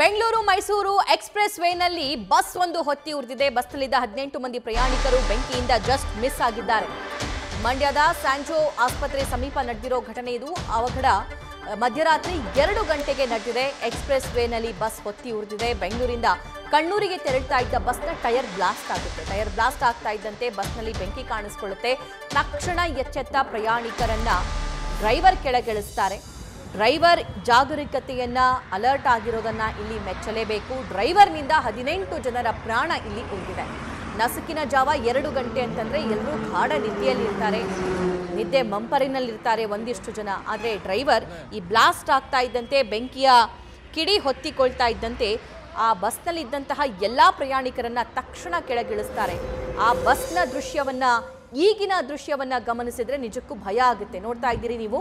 Bengaluru Mysuru express ವೇನಲ್ಲಿ bus ಒಂದು ಹೊತ್ತಿ ಉರಿದಿದೆ. ಬಸ್ನಲ್ಲಿದ್ದ 18 ಮಂದಿ ಪ್ರಯಾಣಿಕರು ಬೆಂಕಿಯಿಂದ ಜಸ್ಟ್ ಮಿಸ್ ಆಗಿದ್ದಾರೆ. ಮಂಡ್ಯದ ಸ್ಯಾಂಜೋ ಆಸ್ಪತ್ರೆ ಸಮೀಪ ನಡೆದಿರೋ ಘಟನೆ ಇದು. ಅವಘಡ ಮಧ್ಯರಾತ್ರಿ 2 ಗಂಟೆಗೆ ನಡೆದಿದೆ. ಎಕ್ಸ್‌ಪ್ರೆಸ್ ವೇನಲ್ಲಿ ಬಸ್ ಹೊತ್ತಿ ಉರಿದಿದೆ. ಬೆಂಗಳೂರಿಂದ ಕಣ್ಣೂರಿಗೆ ತೆರಳುತ್ತಾ ಇದ್ದ ಬಸ್ನ ಟೈರ್ ಬ್ಲಾಸ್ಟ್ ಆಗುತ್ತೆ. ಟೈರ್ ಬ್ಲಾಸ್ಟ್ ಆಗ್ತಾ ಇದ್ದಂತೆ ಬಸ್ನಲ್ಲಿ ಬೆಂಕಿ ಕಾಣಿಸಿಕೊಳ್ಳುತ್ತೆ. ತಕ್ಷಣ ಎಚ್ಚೆತ್ತ ಪ್ರಯಾಣಿಕರನ್ನ ಡ್ರೈವರ್ ಕೆಳಗಿಳಿಸ್ತಾರೆ. ಡ್ರೈವರ್ ಜಾಗರೂಕತೆಯನ್ನ ಅಲರ್ಟ್ ಆಗಿರೋದನ್ನ ಇಲ್ಲಿ ಮೆಚ್ಚಲೇಬೇಕು. ಡ್ರೈವರ್ನಿಂದ 18 ಜನರ ಪ್ರಾಣ ಇಲ್ಲಿ ಉಳಿದಿದೆ. ನಸುಕಿನ ಜಾವ 2 ಗಂಟೆ ಅಂತಂದ್ರೆ ಎಲ್ಲರೂ ಗಾಢ ನಿದ್ದೆಯಲ್ಲಿ ಇರ್ತಾರೆ, ನಿದ್ದೆ ಮಂಪರಿನಲ್ಲಿರ್ತಾರೆ ಒಂದಿಷ್ಟು ಜನ. ಆದರೆ ಡ್ರೈವರ್ ಈ ಬ್ಲಾಸ್ಟ್ ಆಗ್ತಾ ಇದ್ದಂತೆ, ಬೆಂಕಿಯ ಕಿಡಿ ಹೊತ್ತಿಕೊಳ್ತಾ ಇದ್ದಂತೆ ಆ ಬಸ್ನಲ್ಲಿದ್ದಂತಹ ಎಲ್ಲ ಪ್ರಯಾಣಿಕರನ್ನ ತಕ್ಷಣ ಕೆಳಗಿಳಿಸ್ತಾರೆ. ಆ ಬಸ್ನ ದೃಶ್ಯವನ್ನ, ಈಗಿನ ದೃಶ್ಯವನ್ನ ಗಮನಿಸಿದ್ರೆ ನಿಜಕ್ಕೂ ಭಯ ಆಗುತ್ತೆ. ನೋಡ್ತಾ ಇದ್ದೀರಿ ನೀವು,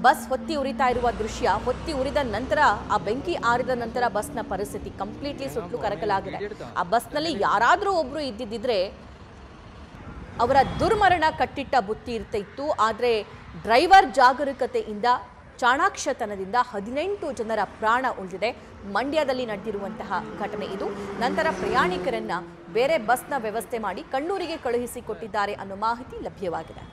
ಬಸ್ ಹೊತ್ತಿ ಉರಿತಾ ಇರುವ ದೃಶ್ಯ. ಹೊತ್ತಿ ಉರಿದ ನಂತರ, ಆ ಬೆಂಕಿ ಆರಿದ ನಂತರ ಬಸ್ನ ಪರಿಸ್ಥಿತಿ ಕಂಪ್ಲೀಟ್ಲಿ ಸುತ್ತಲೂ ಕರಕಲಾಗಿದೆ. ಆ ಬಸ್ನಲ್ಲಿ ಯಾರಾದರೂ ಒಬ್ರು ಇದ್ದಿದ್ದಿದ್ರೆ ಅವರ ದುರ್ಮರಣ ಕಟ್ಟಿಟ್ಟ ಬುತ್ತಿ ಇರ್ತಿತ್ತು. ಆದರೆ ಡ್ರೈವರ್ ಜಾಗರೂಕತೆಯಿಂದ, ಚಾಣಾಕ್ಷತನದಿಂದ 18 ಜನರ ಪ್ರಾಣ ಉಳಿದಿದೆ. ಮಂಡ್ಯದಲ್ಲಿ ನಡೆದಿರುವಂತಹ ಘಟನೆ ಇದು. ನಂತರ ಪ್ರಯಾಣಿಕರನ್ನ ಬೇರೆ ಬಸ್ನ ವ್ಯವಸ್ಥೆ ಮಾಡಿ ಕಣ್ಣೂರಿಗೆ ಕಳುಹಿಸಿಕೊಟ್ಟಿದ್ದಾರೆ ಅನ್ನೋ ಮಾಹಿತಿ ಲಭ್ಯವಾಗಿದೆ.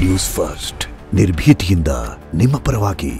ನ್ಯೂಸ್ ಫಸ್ಟ್, ನಿರ್ಭೀತಿಯಿಂದ ನಿಮ್ಮ ಪರವಾಗಿ.